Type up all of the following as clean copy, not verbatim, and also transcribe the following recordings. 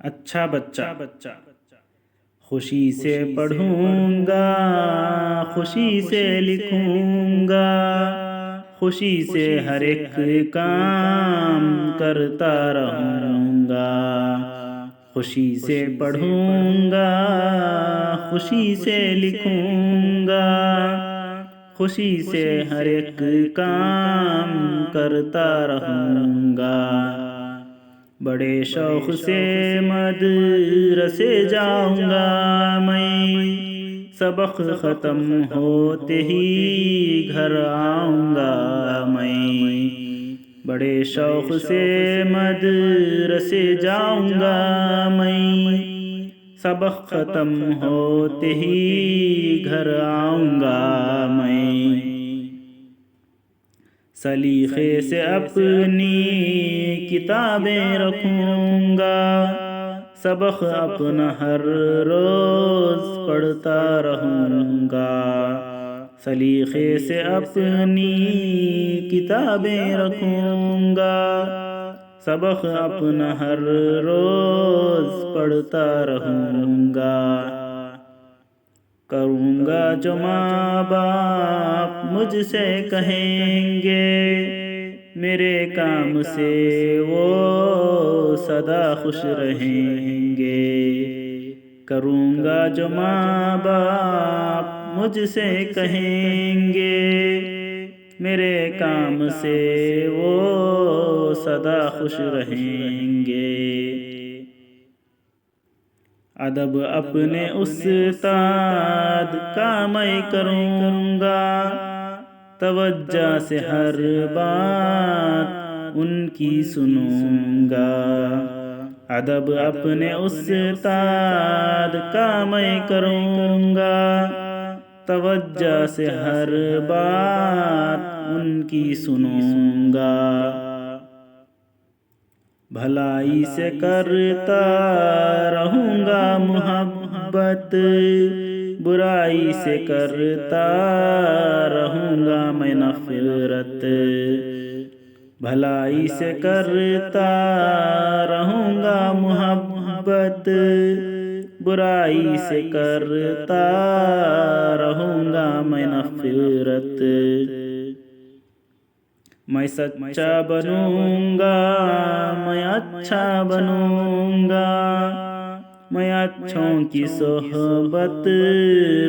अच्छा बच्चा खुशी से पढ़ूंगा, खुशी से लिखूंगा, खुशी से हर एक काम करता रहूंगा। खुशी से पढ़ूंगा, खुशी से लिखूंगा, खुशी से हर एक काम करता रहूंगा। बड़े शौक से मदरसे जाऊंगा मैं, सबक ख़त्म होते ही घर आऊंगा मैं। बड़े शौक से मदरसे जाऊंगा मैं, सबक ख़त्म होते ही घर आऊंगा मैं। सलीखे से अपनी किताबें रखूंगा, सबक अपना हर रोज़ पढ़ता रहूंगा। सलीखे से अपनी किताबें रखूंगा, सबक अपना हर रोज़ पढ़ता रहूंगा। करूँगा जो माँ बाप मुझसे कहेंगे, मेरे काम से वो सदा खुश रहेंगे। करूँगा जो माँ बाप मुझसे कहेंगे, मेरे काम से वो सदा खुश रहेंगे। अदब अपने उस्ताद का मैं करूँगा, तवज्जो से हर बात उनकी सुनूंगा। अदब अपने उस्ताद का मैं करूँगा, तवज्जो से हर बात उनकी सुनूंगा। भलाई से करता रहूँगा मोहब्बत, बुराई से करता रहूँगा मैं नफ़रत। भलाई से करता रहूँगा मोहब्बत, बुराई से करता रहूँगा मैं नफ़रत। मैं सच्चा बनूँगा, मैं अच्छा बनूँगा, मैं अच्छों की सोहबत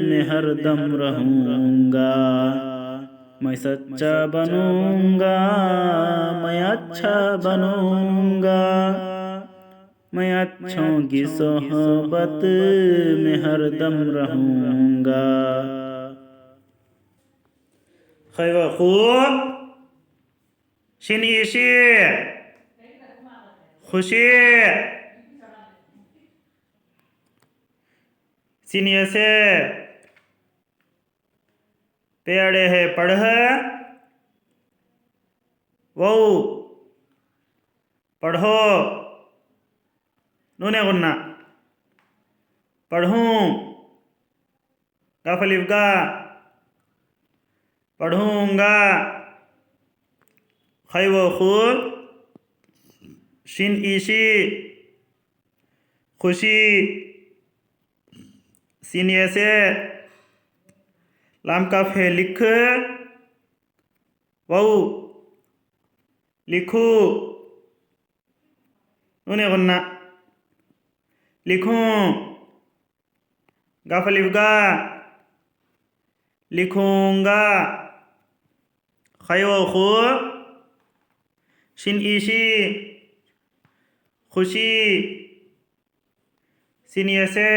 में हरदम रहूँगा। मैं सच्चा बनूँगा, मैं अच्छा बनूँगा, मैं अच्छों की सोहबत में हरदम रहूँगा। खैर खूब शिनीशी खुशी सीनियर से पेड़े है पढ़ वो पढ़ो नूने गुन्ना पढ़ूं गाफलिफ्गा पढ़ूंगा खैव खूब शिन ईशी खुशी सीनियर से लाम का फे लिख वो लिखू नूने गुन्ना लिखूं गाफलिफ्गा लिखूंगा खैव खूब शिन ईशी खुशी सीनियर से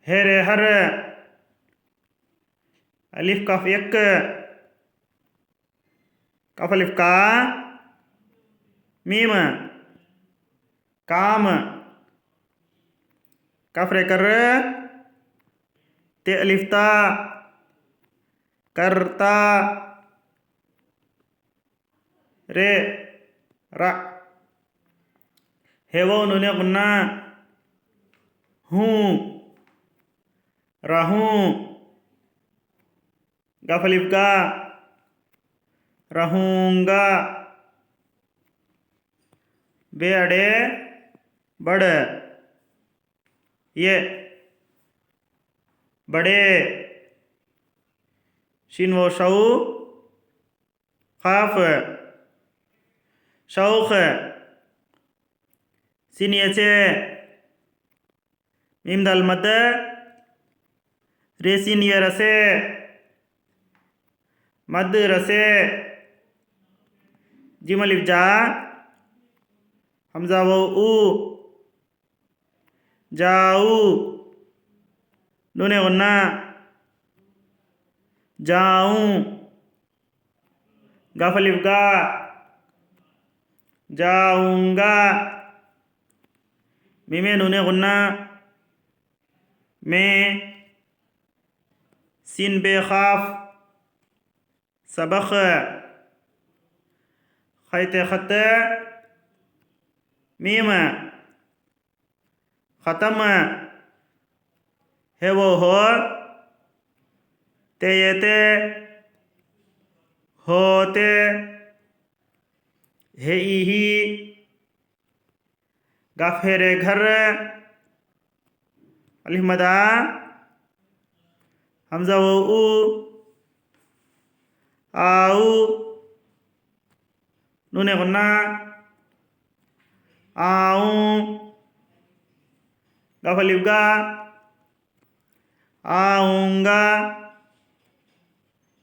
हेरे हर अलिफ कफ यक कफ अलिफ का मीम काम कफ रे कर ते अलिफ्ता करता रे रा हेवो नूने गुन्ना हूँ रहूँ गाफलिफ्गा रहूँगा बेअड़े बड़ ये बड़े शिन वो शौ खाफ शौख sin ये से मीम दाल मद रेसिन ये रसे मद रसे जिम अलिफ जा हमजा वो ऊ जाऊ नूने गुन्ना जाऊं गाफ अलिफ गा जाऊंगा मीमे नूने गुन्ना मैं सिन बे खाफ सबख खैते खत मीम ख़त्म है वो हो ते ये ते होते है ही गाफेरे घर अलिफ मदा हमजा वो ऊ आऊ नूने गुन्ना आऊं गाफ अलिफ गा आऊंगा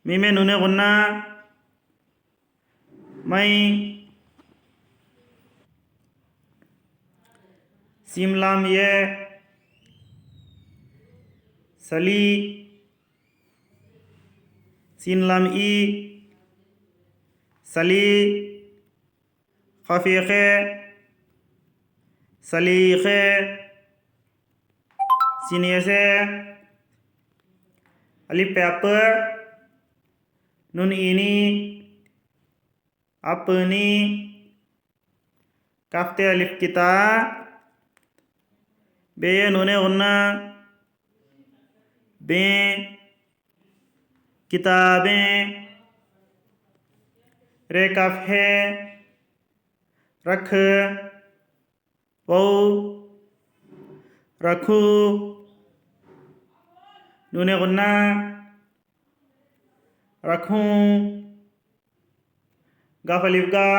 मीमे नूने गुन्ना मैं सीम लाम ये सली सीन लाम ई सली खफीक़े सलीक़े सीनिये से अलिफ पे अप नून इनी अपनी काफ्ते अलिफ किता बे नूने गुन्ना बे किताबें रे काफ है रख वो रखू नूने गुन्ना रखूं गाफ अलिफ गा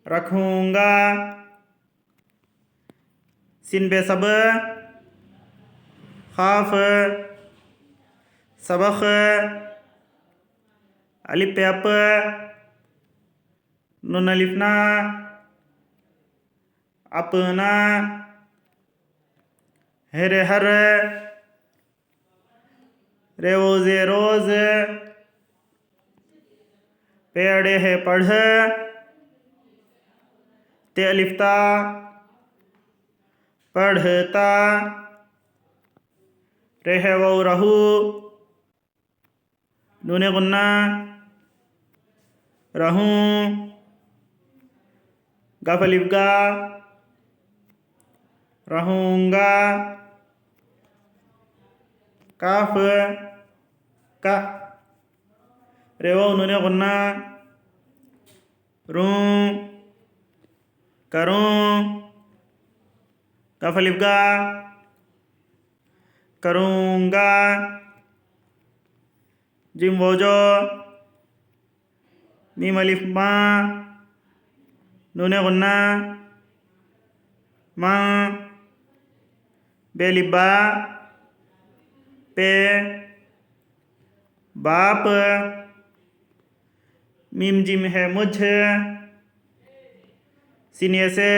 रखूंगा सिन बे सब खाफ सबख अलिफ पे अप नून अलिफ ना अपना हेरे हर रेवोजे रोज पेड़े है पढ़ ते अलिफ्ता पढ़ता रहे वो रहू नूने गुन्ना रहूं गाफ अलिफ गा रहूंगा काफ का रेवो नूने गुन्ना रूं करूं काफ अलिफ गा करूंगा जिम वोजो मीम अलिफ मा नूने गुन्ना मा बेलिबा पे बाप मीम जिम है मुझ सीनिये से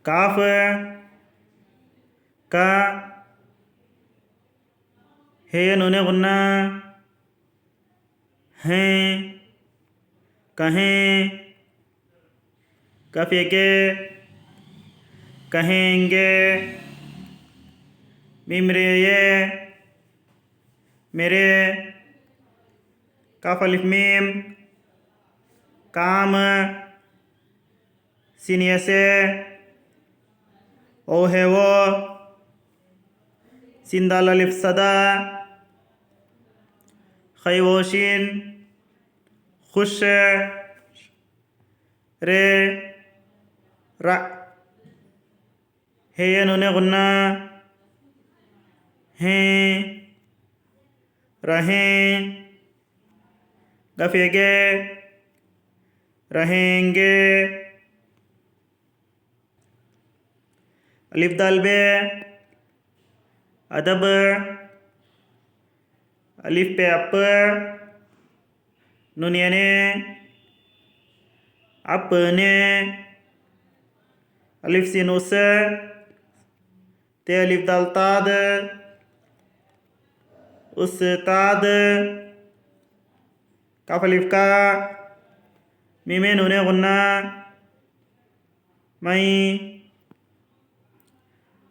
काफ का है नूने गुन्ना हैं कहें काफिए के कहेंगे मिमरे ये मेरे काफ अलिफ मीम काम सीनिये से ओ है वो सिंदाल अलिफ सदा खैवोशिन खुश रे रा हे नून गुन्ना हैं रहें गफेगे रहेंगे अलिफ दाल बे अदब अलिफ पे अप नूनियने अपने अलिफ सीन उस ते अलिफ दाल ताद उस्ताद काफ अलिफ का मीमे नूने गुन्ना मई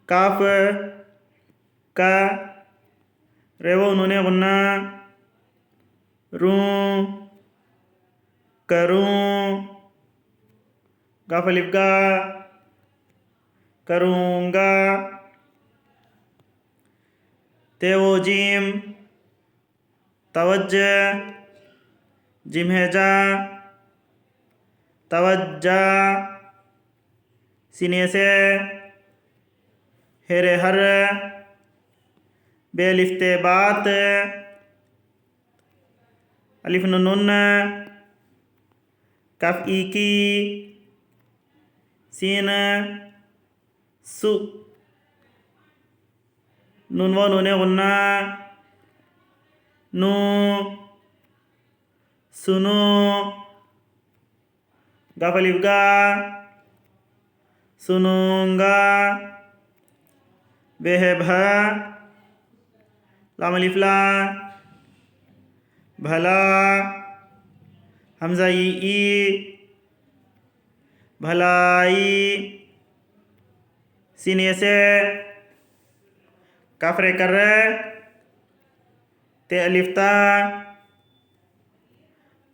काफ का रेवो नूने गुन्ना रूं करूं गाफ अलिफ गा करूंगा ते वो जीम तवज्जो जिम है जा तवज्जा सीने से हेरे हर बेलिफ्ते बात अलिफ नुन कफ ई की सीन सु नून व नूने गुन्ना नू सुनो गाफ अलिफ गा सुनूंगा बेहब लाम अलिफ ला भला हमजा ई भलाई सीने से काफरे कर ते अलिफ्ता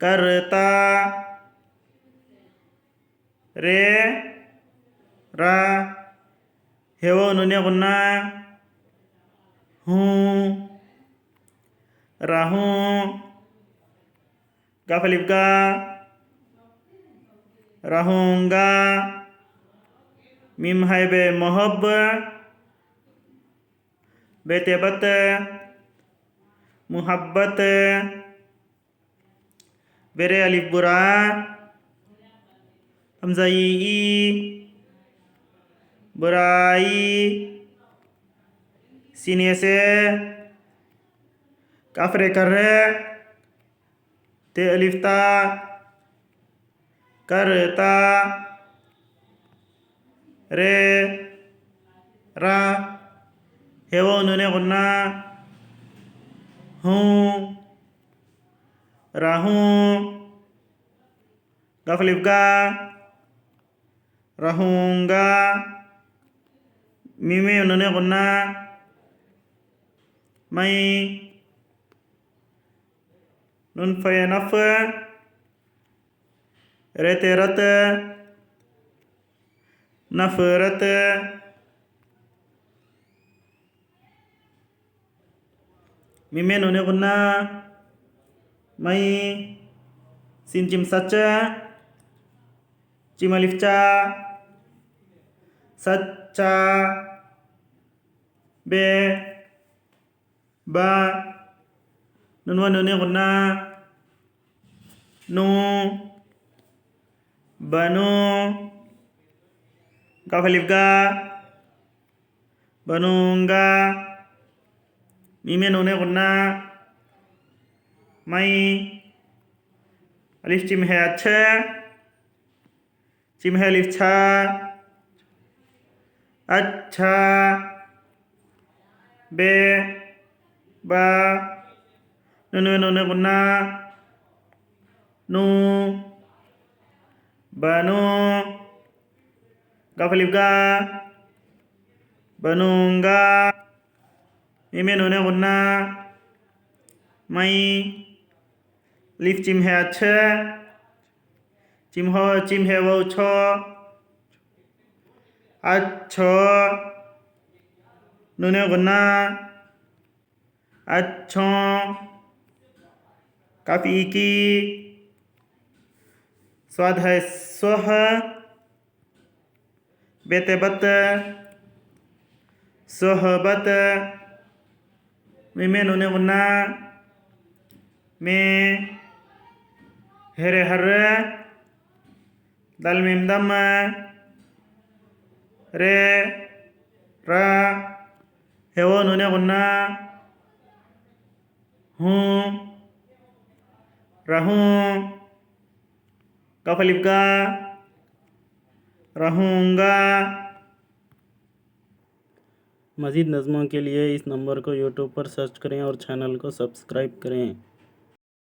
करता रे रा हेवो नूने गुन्ना हूँ रहूँ गाफ अलिफ गा रहूँगा मीम है बे मोहब बेतेबत मुहब्बत बेरे अलिफ बुरा हमजा ई बुराई सीने से काफरे कर ते अलिफ्ता करता रे रा हेवो नूने गुन्ना हूँ रहूँ गाफ अलिफ गा रहूँगा मीमे नूने गुन्ना मई नून फे नफ रेते रत नफरत मीमे नूने गुन्ना मई सीन चिम सच चिम अलिफ चा सच्चा बे बा नून व नूने गुन्ना नू बनो गाफ अलिफ गा बनूंगा मीमे नूने गुन्ना मई अलिफ चिम है अच्छा चिम है अलिफ छा अच्छा बे बा नूने गुन्ना नू बनो गाफ अलिफ गा बनूंगा मीमे नूने गुन्ना मई अलिफ चिम है अच्छा चिम है वो छो अच्छो नूने गुन्ना अच्छो काफ ई की। स्वाद है सोह। बेते बत सोहबत। मिमे नुने उन्ना में हेरे हर दल मिम दम रे रा हेवो नुने उन्ना हूँ रहूँ कफलिपका रहूँगा। मज़ीद नज़्मों के लिए इस नंबर को यूट्यूब पर सर्च करें और चैनल को सब्सक्राइब करें।